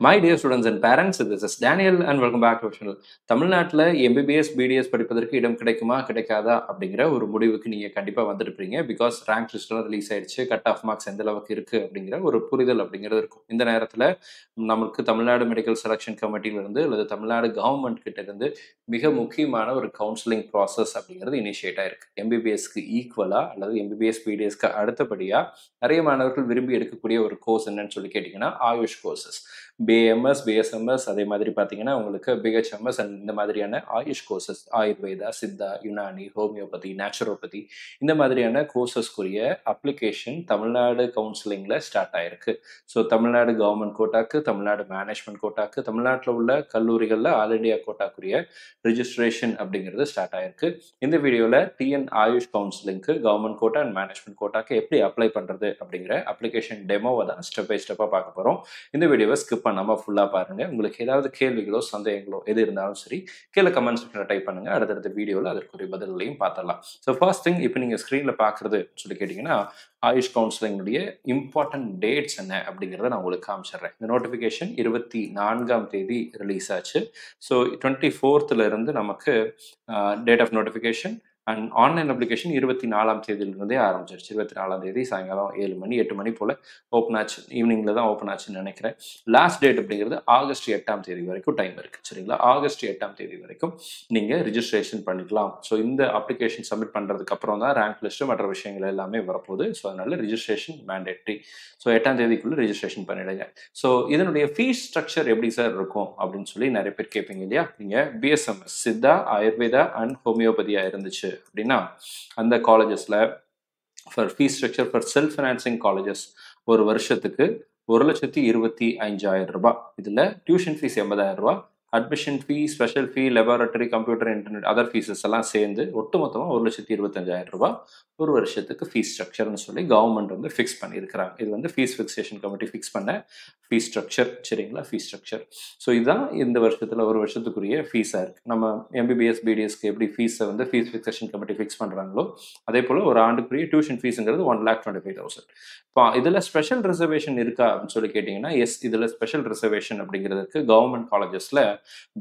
My dear students and parents, this is Daniel and welcome back to our channel. தமிழ்நாட்டில் MBBS BDS படிப்பதற்கு இடம் கிடைக்குமா கிடைக்காதா அப்படிங்கிற ஒரு முடிவுக்கு நீங்கள் கண்டிப்பாக வந்துருப்பீங்க. பிகாஸ் ரேங்க் லிஸ்ட்லாம் ரிலீஸ் ஆயிடுச்சு, கட் ஆஃப் மார்க்ஸ் எந்த அளவுக்கு இருக்குது அப்படிங்கிற ஒரு புரிதல் அப்படிங்கிறது இருக்கும். இந்த நேரத்தில் நமக்கு தமிழ்நாடு மெடிக்கல் செலெக்ஷன் கமிட்டியிலிருந்து அல்லது தமிழ்நாடு கவர்மெண்ட் கிட்ட இருந்து மிக முக்கியமான ஒரு கவுன்சிலிங் ப்ராசஸ் அப்படிங்கிறது இனிஷியேட் ஆயிருக்கு. எம்பிபிஎஸ்க்கு ஈக்குவலாக அல்லது எம்பிபிஎஸ் பிடிஎஸ்க்கு அடுத்தபடியாக நிறைய மாணவர்கள் விரும்பி எடுக்கக்கூடிய ஒரு கோர்ஸ் என்னன்னு சொல்லி கேட்டிங்கன்னா ஆயுஷ் கோர்சஸ். பிஏஎம்எஸ், பிஎஸ்எம்எஸ், அதே மாதிரி பார்த்தீங்கன்னா உங்களுக்கு பிஹெச்எம்எஸ் அண்ட் இந்த மாதிரியான AYUSH courses, Ayurveda, Siddha, Unani, homeopathy, naturopathy, இந்த மாதிரியான கோர்சஸ்க்குரிய அப்ளிகேஷன் தமிழ்நாடு கவுன்சிலிங்கில் ஸ்டார்ட் ஆயிருக்கு. ஸோ தமிழ்நாடு கவர்மெண்ட் கோட்டாக்கு, தமிழ்நாடு மேனேஜ்மெண்ட் கோட்டாக்கு, தமிழ்நாட்டில் உள்ள கல்லூரிகளில் ஆல் இண்டியா கோட்டாக்குரிய ரிஜிஸ்ட்ரேஷன் அப்படிங்கிறது ஸ்டார்ட் ஆயிருக்கு. இந்த வீடியோவில் டிஎன் ஆயுஷ் கவுன்சிலிங்க்கு கவர்மெண்ட் கோட்டா அண்ட் மேனேஜ்மெண்ட் கோட்டாக்கு எப்படி அப்ளை பண்ணுறது அப்படிங்கிற அப்ளிகேஷன் டெமோவை தான் ஸ்டெப் பை ஸ்டெப்பாக பார்க்க போகிறோம். இந்த வீடியோவை ஸ்கிப் பண்ணாமல் ஃபுல்லாக பாருங்கள். உங்களுக்கு ஏதாவது கேள்விகளோ சந்தேகங்களோ எது இருந்தாலும் சரி கீழே கமெண்ட் செக்ஷனில் டைப் பண்ணுங்கள். அடுத்தடுத்த வீடியோவில் அதற்குரிய பதில்களையும் பார்த்துடலாம். ஸோ ஃபர்ஸ்ட் திங், இப்போ நீங்கள் ஸ்க்ரீனில் பார்க்குறது சொல்லி கேட்டிங்கன்னா ஆயுஷ் கவுன்சிலிங்குடைய இம்பார்ட்டன்ட் டேட்ஸ் என்ன அப்படிங்கிறத நான் உங்களுக்கு காமிச்சிடுறேன். இந்த நோட்டிஃபிகேஷன் 24ஆம் தேதி ரிலீஸ் ஆச்சு. ஸோ 24th இருந்து நமக்கு date of notification and online application 24ஆம் தேதியிலிருந்தே ஆரம்பிச்சிருச்சு. 24ஆம் தேதி சாயங்காலம் 7 மணி 8 மணி போல் ஓப்பன் ஆச்சு. ஈவினிங்கில் தான் ஓப்பன் ஆச்சுன்னு நினைக்கிறேன். லாஸ்ட் டேட் அப்படிங்கிறது ஆகஸ்ட் 8ஆம் தேதி வரைக்கும் டைம் இருக்குது. சரிங்களா? ஆகஸ்ட் 8ஆம் தேதி வரைக்கும் நீங்கள் ரிஜிஸ்ட்ரேஷன் பண்ணிக்கலாம். ஸோ இந்த அப்ளிகேஷன் சப்மிட் பண்ணுறதுக்கு அப்புறம் தான் ரேங்க் லிஸ்ட்டு மற்ற விஷயங்கள் எல்லாமே வரப்போகுது. ஸோ அதனால ரிஜிஸ்ட்ரேஷன் மேண்டேட்ரி. ஸோ 8ஆம் தேதிக்குள்ளே ரிஜிஸ்ட்ரேஷன் பண்ணிடுங்க. ஸோ இதனுடைய ஃபீஸ் ஸ்ட்ரக்சர் எப்படி சார் இருக்கும் அப்படின்னு சொல்லி நிறைய பேர் கேட்பீங்க இல்லையா? நீங்கள் பிஎஸ்எம்எஸ், சித்தா, ஆயுர்வேதா அண்ட் ஹோமியோபதியாக இருந்துச்சு அப்படின்னா அந்த காலேஜஸில் for fees structure for self financing colleges ஒரு வருஷத்துக்கு 1,25,000 ரூபாய். இதில் டியூஷன் ஃபீஸ் 80,000 ரூபாய், admission fee, special fee, laboratory, computer, internet, other fees எல்லாம் சேர்ந்து ஒட்டுமொத்தமாக 1,25,000 ரூபாய் ஒரு வருஷத்துக்கு ஃபீஸ் ஸ்ட்ரக்சர்னு சொல்லி கவர்மெண்ட் வந்து ஃபிக்ஸ் பண்ணியிருக்கிறாங்க. இது வந்து ஃபீஸ் ஃபிக்ஸேஷன் கமிட்டி ஃபிக்ஸ் பண்ண ஃபீஸ் ஸ்ட்ரக்சர். சரிங்களா? Fees structure. ஸோ இதுதான் இந்த வருஷத்தில் ஒரு வருஷத்துக்குரிய ஃபீஸாக இருக்குது. நம்ம எம்பிபிஎஸ் பிடிஎஸ்க்கு எப்படி ஃபீஸை வந்து ஃபீஸ் ஃபிக்ஸேஷன் கமிட்டி ஃபிக்ஸ் பண்ணுறாங்களோ அதே போல் ஒரு ஆண்டுக்குரிய டியூஷன் ஃபீஸுங்கிறது 1,25,000. இப்போ இதில் ஸ்பெஷல் ரிசர்வேஷன் இருக்கா அப்படின்னு சொல்லி கேட்டிங்கன்னா எஸ், இதில் ஸ்பெஷல் ரிசர்வேஷன் அப்படிங்கிறதுக்கு கவர்மெண்ட் காலேஜஸில்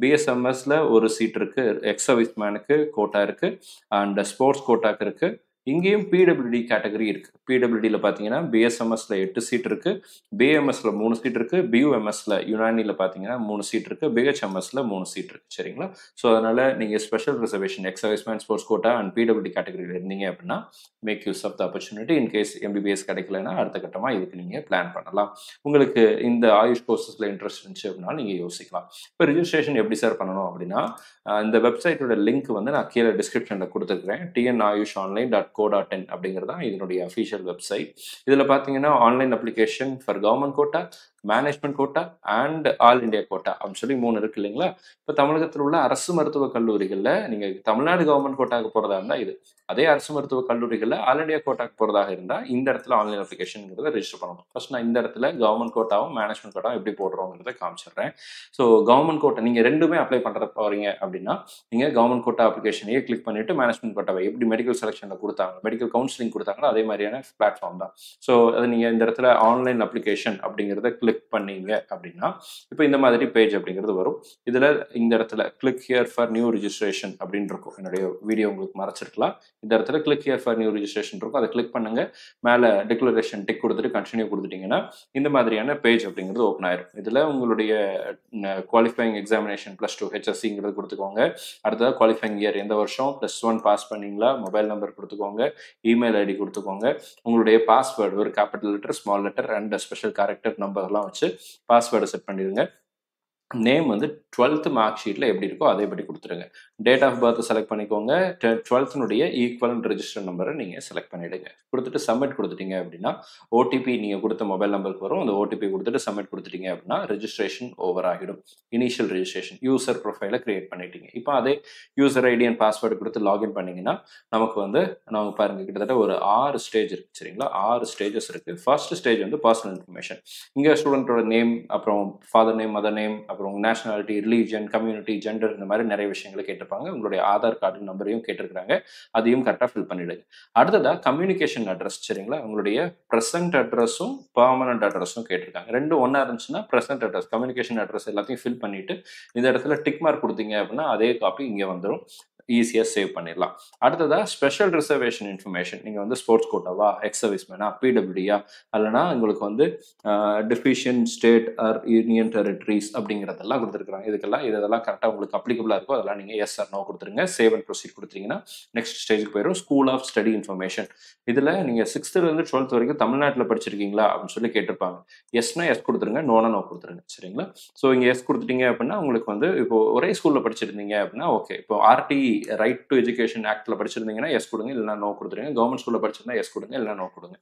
பிஎஸ்எம்எஸ்ல ஒரு சீட் இருக்குது, எக்ஸ் சர்வீஸ் மேனுக்கு கோட்டா இருக்குது அண்ட் ஸ்போர்ட்ஸ் கோட்டாக்கு இருக்குது. இங்கேயும் பிடபிள்யூடி கேட்டகரி இருக்குது. பிடபிள்யூடியில் பார்த்தீங்கன்னா பிஎஸ்எம்எஸ்ல 8 சீட் இருக்குது, பிஎம்எஸ்ல 3 சீட் இருக்குது, பியூஎம்எஸ்ல யுனானியில் பார்த்தீங்கன்னா 3 சீட் இருக்குது, பிஹெச்எம்எஸ்ல 3 சீட் இருக்குது. சரிங்களா? ஸோ அதனால் நீங்கள் special reservation ex serviceman, sports quota and PWD கேட்டகரியில் இருந்தீங்க அப்படின்னா make use of the opportunity. In case MBBS கிடைக்கலன்னா அடுத்த கட்டமாக இதுக்கு நீங்கள் பிளான் பண்ணலாம். உங்களுக்கு இந்த ஆயுஷ் கோர்சஸில் இன்ட்ரெஸ்ட் இருந்துச்சு அப்படின்னா நீங்கள் யோசிக்கலாம். இப்போ ரிஜிஸ்ட்ரேஷன் எப்படி சார் பண்ணணும் அப்படின்னா இந்த வெப்சைட்டோட லிங்க் வந்து நான் கீழே டிஸ்கிரிப்ஷனில் கொடுத்துருக்கிறேன். tnayushonline.co.in அப்படிங்கிறது தான் இதனுடைய அஃபீஷியல் வெப்சைட். இதில் பார்த்தீங்கன்னா online application for government quota, management quota and all India quota அப்படின்னு சொல்லி 3 இருக்கு இல்லைங்களா? இப்போ தமிழகத்தில் உள்ள அரசு மருத்துவக் கல்லூரிகளில் நீங்கள் தமிழ்நாடு கவர்மெண்ட் கோட்டாக்கு போகிறதா இருந்தால் இது, அதே அரசு மருத்துவக் கல்லூரிகளில் ஆல் இண்டியா கோட்டாக்கு போகிறதாக இருந்தால் இந்த இடத்துல ஆன்லைன் அப்ளிகேஷனுங்கிறத ரெஜிஸ்டர் பண்ணணும். ஃபர்ஸ்ட் நான் இந்த இடத்துல கவர்மெண்ட் கோட்டாவும் மேனேஜ்மெண்ட் கோட்டாவும் எப்படி போடுறோங்கிறத காமிச்சிடுறேன். ஸோ கவர்மெண்ட் கோட்டா நீங்கள் ரெண்டுமே அப்ளை பண்ணுற போகிறீங்க அப்படின்னா நீங்கள் கவர்மெண்ட் கோட்டா அப்ளிகேஷனையே கிளிக் பண்ணிட்டு மேனேஜ்மெண்ட் கோட்டாவை எப்படி மெடிக்கல் செலெக்ஷனில் கொடுத்தாங்க, மெடிக்கல் கவுன்சிலிங் கொடுத்தாங்களோ அதே மாதிரியான பிளாட்ஃபார்ம் தான். ஸோ அது நீங்கள் இந்த இடத்துல ஆன்லைன் அப்ளிகேஷன் அப்படிங்கிறத கிளிக் பண்ணீங்க அப்படின்னா இப்போ இந்த மாதிரி பேஜ் அப்படிங்கிறது வரும். இதில் இந்த இடத்துல click here for new registration அப்படின்னு இருக்கும். என்னுடைய வீடியோ உங்களுக்கு மறைச்சிருக்கலாம். இந்த இடத்துல click here for new registration இருக்கும். அதை கிளிக் பண்ணுங்க. மேலே டிக்ளரேஷன் டிக் கொடுத்துட்டு கண்டினியூ கொடுத்துட்டீங்கன்னா இந்த மாதிரியான பேஜ் அப்படிங்கிறது ஓப்பன் ஆயிரும். இதில் உங்களுடைய குவாலிஃபைங் எக்ஸாமினேஷன் +2 HSCங்கிறது கொடுத்துக்கோங்க. அடுத்ததாக குவாலிஃபைங் இயர் எந்த வருஷம், +1 பாஸ் பண்ணீங்களா, மொபைல் நம்பர் கொடுத்துக்கோங்க, இமெயில் ஐடி கொடுத்துக்கோங்க, உங்களுடைய பாஸ்வேர்டு ஒரு capital letter, small letter and special character நம்பர்லாம் வச்சு பாஸ்வேர்டை செட் பண்ணிடுங்க. நேம் வந்து 12th மார்க் ஷீட்டில் எப்படி இருக்கோ அதேபடி கொடுத்துருங்க. டேட் ஆஃப் பர்த் செலக்ட் பண்ணிக்கோங்க. 12th ஈக்குவலன்ட் ரெஜிஸ்டர் நம்பரை நீங்கள் செலக்ட் பண்ணிவிடுங்க. கொடுத்துட்டு சப்மிட் கொடுத்துட்டீங்க அப்படின்னா ஓடிபி நீங்கள் கொடுத்த மொபைல் நம்பருக்கு வரும். அந்த ஓடிபி கொடுத்துட்டு சப்மிட் கொடுத்துட்டீங்க அப்படின்னா ரெஜிஸ்ட்ரேஷன் ஓவர் ஆகிடும். இனிஷியல் ரெஜிஸ்ட்ரேஷன் யூசர் ப்ரொஃபைலை கிரியேட் பண்ணிட்டீங்க. இப்போ அதே யூசர் ஐடி அண்ட் பாஸ்வேர்டு கொடுத்து லாகின் பண்ணிங்கன்னா நமக்கு வந்து நமக்கு பாருங்கள் கிட்டத்தட்ட ஒரு 6 ஸ்டேஜ் இருக்குது. சரிங்களா? 6 ஸ்டேஜஸ் இருக்குது. ஃபர்ஸ்ட் ஸ்டேஜ் வந்து பர்சனல் இன்ஃபர்மேஷன். இங்கே ஸ்டூடெண்ட்டோட நேம், அப்புறம் ஃபாதர் நேம், மதர் நேம், அப்புறம் பார்க்குறோம். நேஷனாலிட்டி, ரிலீஜன், கம்யூனிட்டி, ஜெண்டர் இந்த மாதிரி நிறைய விஷயங்களை கேட்டிருப்பாங்க. உங்களுடைய ஆதார் கார்டு நம்பரையும் கேட்டிருக்கிறாங்க. அதையும் கரெக்டாக ஃபில் பண்ணிடுங்க. அடுத்ததா கம்யூனிகேஷன் அட்ரஸ், சரிங்களா? உங்களுடைய ப்ரெசன்ட் அட்ரஸும் பெர்மனன்ட் அட்ரஸும் கேட்டிருக்காங்க. ரெண்டும் ஒன்றா இருந்துச்சுன்னா ப்ரெசன்ட் அட்ரஸ், கம்யூனிகேஷன் அட்ரஸ் எல்லாத்தையும் ஃபில் பண்ணிட்டு இந்த இடத்துல டிக் மார்க் கொடுத்தீங்க அப்படின்னா அதே காப்பி இங்கே வந்துடும். ஈஸியாக சேவ் பண்ணிடலாம். அடுத்ததா ஸ்பெஷல் ரிசர்வேஷன் இன்ஃபர்மேஷன். நீங்கள் வந்து ஸ்போர்ட்ஸ் கோட்டாவா, எக்ஸ் சர்வீஸ்மேனா, பிடபிள்யூடியா, அல்லனா உங்களுக்கு வந்து டிஃபிஷியன் ஸ்டேட் ஆர் யூனியன் டெரிட்டரிஸ் அப்படிங்கிறதெல்லாம் கொடுத்துருக்காங்க. இதெல்லாம் கரெக்டாக உங்களுக்கு அப்ளிகபிளாக இருக்கோ அதெல்லாம் நீங்கள் எஸ் ஆர் நோ கொடுத்துருங்க. சேவ் அண்ட் ப்ரொசீட் கொடுத்தீங்கன்னா நெக்ஸ்ட் ஸ்டேஜுக்கு போயிடும். School of study information. இதில் நீங்கள் 6th to 12th வரைக்கும் தமிழ்நாட்டில் படிச்சிருக்கீங்களா அப்படின்னு சொல்லி கேட்டிருப்பாங்க. எஸ்னா எஸ் கொடுத்துருங்க, நோனா நோ கொடுத்துருங்க, சரிங்களா? ஸோ இங்கே எஸ் கொடுத்துட்டீங்க அப்படின்னா உங்களுக்கு வந்து இப்போ ஒரே ஸ்கூலில் படிச்சிருந்தீங்க அப்படின்னா ஓகே. இப்போ ஆர்டி ரைட் டு எஜுகேஷன் ஆக்ட்ல படிச்சிருந்தீங்கன்னா எஸ் கொடுங்க, இல்லைனா நோ கொடுத்துருங்க. கவர்மெண்ட் ஸ்கூல்ல படிச்சிருந்தா எஸ் கொடுங்க, இல்லைனா நோ கொடுங்க.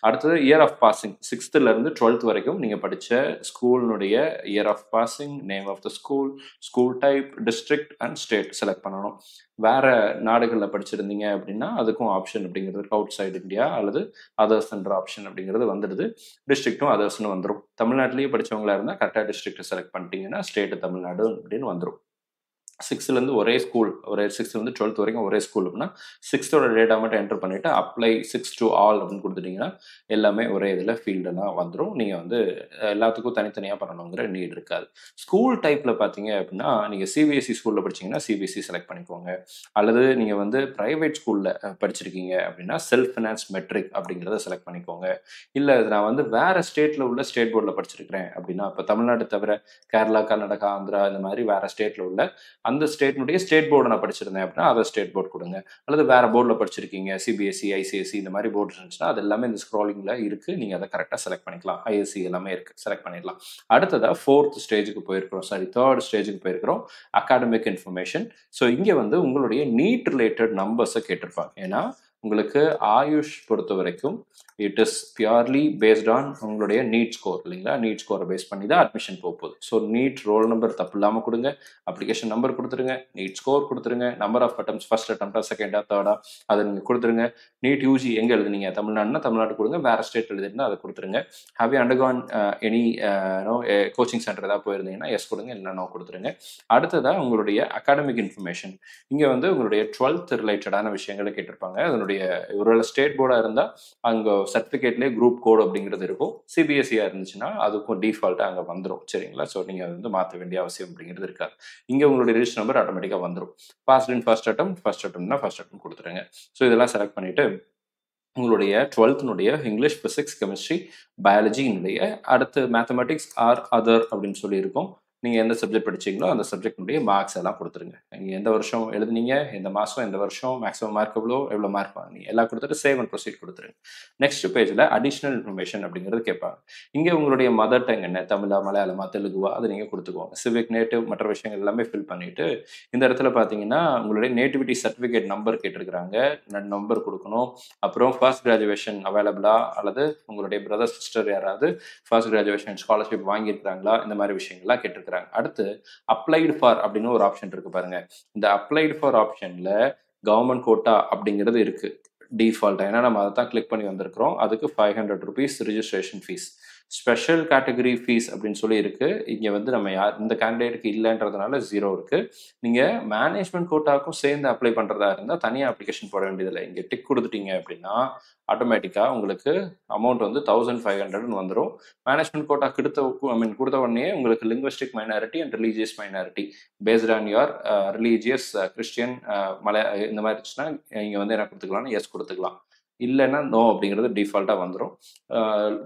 அடுத்தது year of passing. 6th to 12th வரைக்கும் நீங்க படிச்ச ஸ்கூலினுடைய year of passing, name of the school, school type, district and state select பண்ணணும். வேற நாடுகளில் படிச்சிருந்தீங்க அப்படின்னா அதுக்கும் ஆப்ஷன் அப்படிங்கிறது அவுட் சைடு இந்தியா அல்லது அதர்ஸ் என்ற ஆப்ஷன் அப்படிங்கிறது வந்துடுது. டிஸ்ட்ரிக்ட்டும் அதர்ஸ்னு வந்துடும். தமிழ்நாட்டிலேயே படிச்சவங்களா இருந்தால் கரெக்டாக டிஸ்ட்ரிக்ட் செலக்ட் பண்ணிட்டீங்கன்னா ஸ்டேட் தமிழ்நாடு அப்படின்னு வந்துடும். 6th ஒரே ஸ்கூல், 6th to 12th வரைக்கும் ஒரே ஸ்கூல் அப்படின்னா 6th டேட்டா மட்டும் என்டர் பண்ணிட்டு அப்ளை 6 to all அப்படின்னு கொடுத்துட்டீங்கன்னா எல்லாமே ஒரே இதில் ஃபீல்டெல்லாம் வந்துடும். நீங்கள் வந்து எல்லாத்துக்கும் தனித்தனியாக பண்ணணுங்கிற நீட் இருக்காது. ஸ்கூல் டைப்பில் பார்த்தீங்க அப்படின்னா நீங்கள் சிபிஎஸ்சி ஸ்கூலில் படிச்சிங்கன்னா சிபிஎஸ்சி செலக்ட் பண்ணிக்கோங்க. அல்லது நீங்கள் வந்து ப்ரைவேட் ஸ்கூலில் படிச்சிருக்கீங்க அப்படின்னா செல்ஃப் ஃபினான்ஸ் மெட்ரிக் அப்படிங்கிறத செலக்ட் பண்ணிக்கோங்க. இல்லை நான் வந்து வேறு ஸ்டேட்டில் உள்ள ஸ்டேட் போர்டில் படிச்சிருக்கிறேன் அப்படின்னா இப்போ தமிழ்நாடு தவிர கேரளா, கர்நாடகா, ஆந்திரா இந்த மாதிரி வேறு ஸ்டேட்டில் உள்ள அந்த ஸ்டேட்னுடைய ஸ்டேட் போர்டு நான் படிச்சிருந்தேன் அப்படின்னா அதை ஸ்டேட் போர்டு கொடுங்க. அல்லது வேற போர்டில் படிச்சிருக்கீங்க, சிபிஎஸ்சி, ஐசிஎஸ்சி இந்த மாதிரி போர்டு இருந்துச்சுன்னா அது எல்லாமே இந்த ஸ்க்ராலிங்கில் இருக்கு. நீங்கள் அதை கரெக்டாக செலக்ட் பண்ணிக்கலாம். ஐஎஸ்சி எல்லாமே இருக்கு, செலக்ட் பண்ணிடலாம். அடுத்ததா 4th ஸ்டேஜுக்கு போயிருக்கிறோம், 3rd ஸ்டேஜுக்கு போயிருக்கிறோம், அகாடமிக் இன்ஃபர்மேஷன். ஸோ இங்கே வந்து உங்களுடைய நீட் ரிலேட்டட் நம்பர்ஸை கேட்டிருப்பாங்க. ஏன்னா உங்களுக்கு ஆயுஷ் பொறுத்த வரைக்கும் it is purely based on உங்களுடைய நீட் ஸ்கோர் இல்லைங்களா? நீட் ஸ்கோரை பேஸ் பண்ணி தான் அட்மிஷன் போகுது. ஸோ நீட் ரோல் நம்பர் தப்பு இல்லாமல் கொடுங்க, அப்ளிகேஷன் நம்பர் கொடுத்துருங்க, நீட் ஸ்கோர் கொடுத்துருங்க, நம்பர் ஆஃப் அட்டம்ஸ், ஃபர்ஸ்ட் அட்டம்ப்டா, செகண்டா, தேர்டா அதை நீங்கள் கொடுத்துருங்க. நீட் யூஜி எங்கே எழுதுனீங்க, தமிழ்நாடுனா தமிழ்நாடு கொடுங்க, வேறு ஸ்டேட் எழுதிருந்தா அதை கொடுத்துருங்க. Have you undergone any coaching centre ஏதாவது போயிருந்தீங்கன்னா எஸ் கொடுங்க, இல்லைனா நோ கொடுத்துருங்க. அடுத்ததாக உங்களுடைய அகாடமிக் இன்ஃபர்மேஷன். இங்கே வந்து உங்களுடைய 12th ரிலேட்டடான விஷயங்களை கேட்டிருப்பாங்க. அதனுடைய ஒரு ஸ்டேட் போர்டாக இருந்தால் அங்கே சர்டிஃபிகேட்லேயே குரூப் கோட் அப்படிங்கிறது இருக்கும். சிபிஎஸ்சியாக இருந்துச்சுன்னா அதுக்கும் டிஃபால்ட்டாக அங்கே வந்துடும், சரிங்களா? ஸோ நீங்கள் அதை வந்து மாற்ற வேண்டிய அவசியம் அப்படிங்கிறது இருக்காது. இங்கே உங்களுடைய ரிஜிஸ்டர் நம்பர் ஆட்டோமேட்டிக்காக வந்துடும். பாஸ்ட் இன் ஃபர்ஸ்ட் அட்டம்னா ஃபர்ஸ்ட் அட்டம் கொடுத்துருங்க. ஸோ இதெல்லாம் செலக்ட் பண்ணிவிட்டு உங்களுடைய 12th இங்கிலீஷ், பிசிக்ஸ், கெமிஸ்ட்ரி, பயாலஜியினுடைய அடுத்து மேத்தமெட்டிக்ஸ் ஆர் அதர் அப்படின்னு சொல்லி இருக்கும். நீங்கள் எந்த சப்ஜெக்ட் படிச்சீங்களோ அந்த சப்ஜெக்டினுடைய மார்க்ஸ் எல்லாம் கொடுத்துருங்க. நீங்கள் எந்த வருஷம் எழுதுனீங்க, எந்த மாதம், எந்த வருஷம், மேக்ஸிமம் மார்க் எவ்வளோ மார்க் வாங்கினீங்க எல்லாம் கொடுத்துட்டு சேவ் அண்ட் ப்ரொசீட் கொடுத்துருங்க. நெக்ஸ்ட் பேஜில் அடிஷ்னல் இன்ஃபர்மேஷன் அப்படிங்கிறது கேட்பாங்க. இங்கே உங்களுடைய மதர் டங் என்ன, தமிழா, மலையாளமா, தெலுங்குவா, அதை நீங்கள் கொடுத்துக்கோங்க. சிவிக், நேட்டிவ் மற்ற விஷயங்கள் எல்லாமே ஃபில் பண்ணிவிட்டு இந்த இடத்துல பார்த்தீங்கன்னா உங்களுடைய நேட்டிவிட்டி சர்டிஃபிகேட் நம்பர் கேட்டிருக்கிறாங்க, நம்பர் கொடுக்கணும். அப்புறம் ஃபர்ஸ்ட் கிராஜுவேஷன் அவைலபிளா அல்லது உங்களுடைய பிரதர் சிஸ்டர் யாராவது ஃபர்ஸ்ட் கிராஜுவேஷன் ஸ்காலர்ஷிப் வாங்கியிருக்கிறாங்களா, இந்த மாதிரி விஷயங்கள்லாம் கேட்டிருக்கிறாங்க. அடுத்து அப்ளைடு ஃபார் அப்படின்னு ஒரு ஆப்ஷன் இருக்கு பாருங்க. இந்த அப்ளைடு ஃபார் ஆப்ஷன்ல கவர்மெண்ட் கோட்டா அப்படிங்கிறது இருக்கு டிஃபால்ட்டா. ஏன்னா நம்ம அதை தான் கிளிக் பண்ணி வந்திருக்கிறோம். அதுக்கு 500 rupees registration fees. Special category fees அப்படின்னு சொல்லி இருக்கு. இங்கே வந்து நம்ம இந்த கேண்டிடேட்டுக்கு இல்லைன்றதுனால 0 இருக்கு. நீங்கள் மேனேஜ்மெண்ட் கோட்டாவுக்கும் சேர்ந்து அப்ளை பண்ணுறதா இருந்தால் தனியாக அப்ளிகேஷன் போட வேண்டியதில்லை. இங்கே டிக் கொடுத்துட்டீங்க அப்படின்னா ஆட்டோமேட்டிக்காக உங்களுக்கு அமௌண்ட் வந்து 1500 வந்துடும். மேனேஜ்மெண்ட் கோட்டா கொடுத்த உடனே உங்களுக்கு linguistic minority and religious minority based on your religious Christian இந்த மாதிரி இருந்துச்சுன்னா இங்கே வந்து என்ன கொடுத்துக்கலாம்னு எஸ் கொடுத்துக்கலாம். இல்லைன்னா நோ அப்படிங்கிறது டிஃபால்ட்டாக வந்துடும்.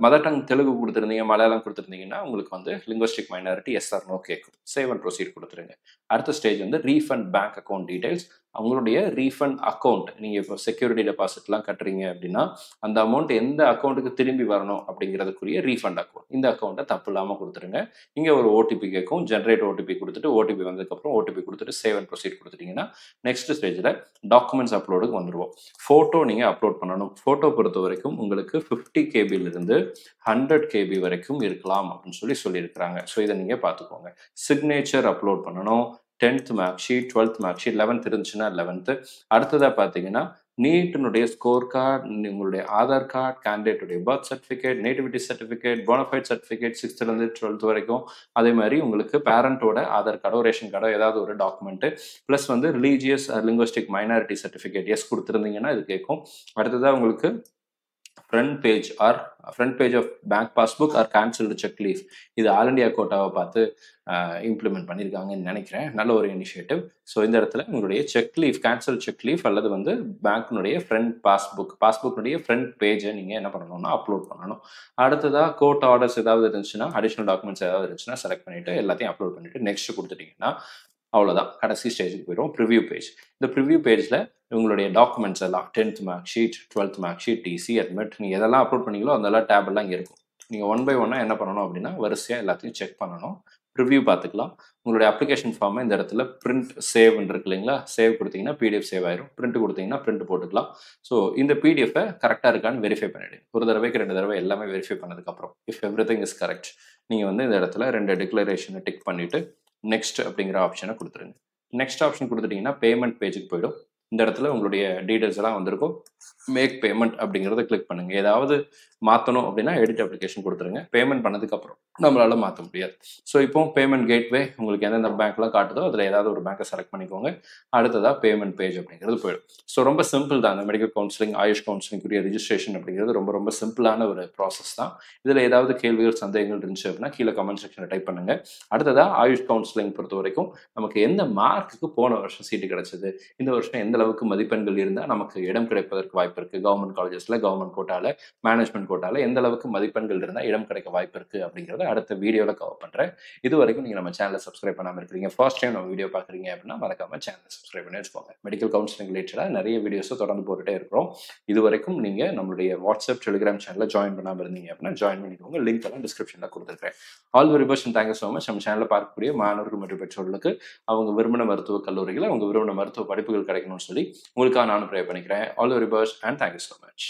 மதர் டங் தெலுங்கு கொடுத்துருந்தீங்க, மலையாளம் கொடுத்துருந்தீங்கன்னா உங்களுக்கு வந்து linguistic minority yes or no கேட்கும். சேவ் அண்ட் ப்ரொசீட் கொடுத்துருங்க. அடுத்த ஸ்டேஜ் வந்து ரீஃபண்ட் பேங்க் அக்கௌண்ட் டீடைல்ஸ். அவங்களுடைய ரீஃபண்ட் அக்கௌண்ட் நீங்கள் இப்போ செக்யூரிட்டி டெபாசிட்லாம் கட்டுறீங்க அப்படின்னா அந்த அமௌண்ட் எந்த அக்கௌண்ட்டுக்கு திரும்பி வரணும் அப்படிங்கிறதுக்குரிய ரீஃபண்ட் அக்கௌண்ட். இந்த அக்கௌண்ட்டை தப்பு இல்லாமல் கொடுத்துருங்க. இங்கே ஒரு ஓடிபி கேட்கும், ஜென்ரேட் ஓடிபி கொடுத்துட்டு ஓடிபி வந்ததுக்கப்புறம் ஓடிபி கொடுத்துட்டு சேவ் அண்ட் ப்ரொசீட் கொடுத்துட்டீங்கன்னா நெக்ஸ்ட் ஸ்டேஜில் டாக்குமெண்ட்ஸ் அப்லோடுக்கு வந்துடுவோம். ஃபோட்டோ நீங்கள் அப்லோட் பண்ணணும். ஃபோட்டோ பொறுத்த வரைக்கும் உங்களுக்கு 50 KBயிலிருந்து 100 KB வரைக்கும் இருக்கலாம் அப்படின்னு சொல்லியிருக்கிறாங்க. ஸோ இதை நீங்கள் பார்த்துக்கோங்க. சிக்னேச்சர் அப்லோட் பண்ணணும். 10th mark sheet, 12th mark sheet, 11th இருந்துச்சுன்னா 11th. அடுத்ததாக பார்த்தீங்கன்னா நீட்டினுடைய ஸ்கோர் கார்டு, உங்களுடைய ஆதார் கார்டு, கேண்டிடேட்டுடைய birth certificate, nativity certificate, bonafide certificate 6th வரைக்கும், அதே மாதிரி உங்களுக்கு பேரண்டோட ஆதார் கார்டோ ரேஷன் கார்டோ ஏதாவது ஒரு டாக்குமெண்ட், ப்ளஸ் வந்து religious linguistic minority certificate yes கொடுத்துருந்தீங்கன்னா இது கேட்கும். அடுத்ததாக உங்களுக்கு front page of bank passbook or cancelled cheque leaf. இது ஆல் இண்டியா கோட்டாவை பார்த்து இம்ப்ளிமெண்ட் பண்ணியிருக்காங்கன்னு நினைக்கிறேன். நல்ல ஒரு இனிஷியேட்டிவ். ஸோ இந்த இடத்துல உங்களுடைய check leaf, cancel check leaf அல்லது வந்து பேங்க்னுடைய ஃப்ரண்ட் பாஸ்புக்னுடைய ஃப்ரண்ட் பேஜை நீங்கள் என்ன பண்ணணும்னா அப்லோட் பண்ணணும். அடுத்ததாக கோர்ட் ஆர்டர்ஸ் ஏதாவது இருந்துச்சுன்னா, அடிஷ்னல் டாக்குமெண்ட்ஸ் ஏதாவது இருந்துச்சுன்னா செலக்ட் பண்ணிவிட்டு எல்லாத்தையும் அப்லோட் பண்ணிவிட்டு நெக்ஸ்ட் கொடுத்துட்டீங்கன்னா அவ்வளோதான், கடைசி ஸ்டேஜுக்கு போயிடும், ப்ரிவ்யூ பேஜ். இந்த ப்ரிவ்யூ பேஜில் உங்களுடைய டாக்குமெண்ட்ஸ் எல்லாம் 10th mark sheet, 12th mark sheet, TC, admit, நீங்கள் எதெல்லாம் அப்லோட் பண்ணீங்களோ அதெல்லாம் டேப் எல்லாம் இங்கே இருக்கும். நீங்கள் 1 by 1 என்ன பண்ணணும் அப்படின்னா வரிசையாக எல்லாத்தையும் செக் பண்ணணும். ப்ரிவ்யூ பார்த்துக்கலாம். உங்களுடைய அப்ளிகேஷன் ஃபார்மை இந்த இடத்துல பிரிண்ட் சேவ்னு இருக்கு இல்லைங்களா, சேவ் கொடுத்தீங்கன்னா பிடிஎஃப் சேவ் ஆயிரும். பிரிண்ட் கொடுத்தீங்கன்னா பிரிண்ட் போட்டுக்கலாம். ஸோ இந்த பிடிஎஃபை கரெக்டாக இருக்கான்னு வெரிஃபை பண்ணிவிடுங்க. ஒரு தடவைக்கு 2 தடவை எல்லாமே வெரிஃபை பண்ணதுக்கப்புறம் இஃப் எவ்ரிதிங் இஸ் கரெக்ட், நீங்கள் வந்து இந்த இடத்துல 2 டிக்ளரேஷனை டிக் பண்ணிவிட்டு நெக்ஸ்ட் அப்படிங்கிற ஆப்ஷனை கொடுத்துருங்க. நெக்ஸ்ட் ஆப்ஷன் கொடுத்துட்டீங்கன்னா பேமெண்ட் பேஜுக்கு போயிடும். இந்த இடத்துல உங்களுடைய டீடைல்ஸ் எல்லாம் வந்திருக்கும். மேக் பேமெண்ட் அப்படிங்கிறத கிளிக் பண்ணுங்க. ஏதாவது மாற்றணும் அப்படின்னா எடிட் அப்ளிகேஷன் கொடுத்துருங்க. பேமெண்ட் பண்ணதுக்கப்புறம் நம்மளால மாற்ற முடியாது. ஸோ இப்போ பேமெண்ட் கேட்வே உங்களுக்கு எந்தெந்த பேங்க்லாம் காட்டுதோ அதில் ஏதாவது ஒரு பேங்கை செலக்ட் பண்ணிக்கோங்க. அடுத்ததாக பேமெண்ட் பேஜ் அப்படிங்கிறது போயிடும். ஸோ ரொம்ப சிம்பிள் தான். அந்த மெடிக்கல் கவுன்சிலிங், ஆயுஷ் கவுன்சிலிங்குரிய ரிஜிஸ்ட்ரேஷன் அப்படிங்கிறது ரொம்ப ரொம்ப சிம்பிளான ஒரு ப்ராசஸ் தான். இதில் ஏதாவது கேள்விகள், சந்தேகங்கள் இருந்துச்சு அப்படின்னா கீழே கமெண்ட் செக்ஷனில் டைப் பண்ணுங்க. அடுத்ததாக ஆயுஷ் கவுன்சிலிங் பொறுத்த வரைக்கும் நமக்கு எந்த மார்க்குக்கு போன வருஷம் சீட்டு கிடைச்சது, இந்த வருஷம் எந்த அளவுக்கு மதிப்பெண்கள் இருந்தால் நமக்கு இடம் கிடைப்பதற்கு வாய்ப்பு இருக்குது, கவர்மெண்ட் காலேஜஸில், கவர்மெண்ட் கோட்டாவில், மேனேஜ்மெண்ட் கோட்டாவில் எந்த அளவுக்கு மதிப்பெண்கள் இருந்தால் இடம் கிடைக்க வாய்ப்பு இருக்குது அப்படிங்கிறத அடுத்த வீடியோவில் கவர் பண்ணுறேன். இது வரைக்கும் நீங்கள் நம்ம சேனலை சப்ஸ்கிரைப் பண்ணாமல் இருக்கிறீங்க, ஃபர்ஸ்ட் டைம் நம்ம வீடியோ பார்க்குறீங்க அப்படின்னா மறக்காம சேனலை சப்ஸ்கிரைப் பண்ணி வச்சுக்கோங்க. மெடிக்கல் கவுன்சிலிங் ரிலேட்டடாக நிறைய வீடியோஸை தொடர்ந்து போட்டுட்டே இருக்கிறோம். இது வரைக்கும் நீங்கள் நம்மளுடைய வாட்ஸ்அப், டெலிகிராம் சேனலில் ஜாயின் பண்ணாமல் இருந்தீங்க அப்படின்னா ஜாயின் பண்ணிக்கோங்க. லிங்க் எல்லாம் டிஸ்கிரிப்ஷனில் கொடுத்துருக்கேன். All very best and thank you so much. நம்ம சேனலில் பார்க்கக்கூடிய மாணவர்கள் மற்றும் பெற்றோர்களுக்கு அவங்க விரும்பின மருத்துவ கல்லூரிகள், அவங்க விரும்பின மருத்துவ படிப்புகள் கிடைக்கணும்னு சொல்லி உங்களுக்காக நானும் ப்ரே பண்ணிக்கிறேன். All very best and thank you so much.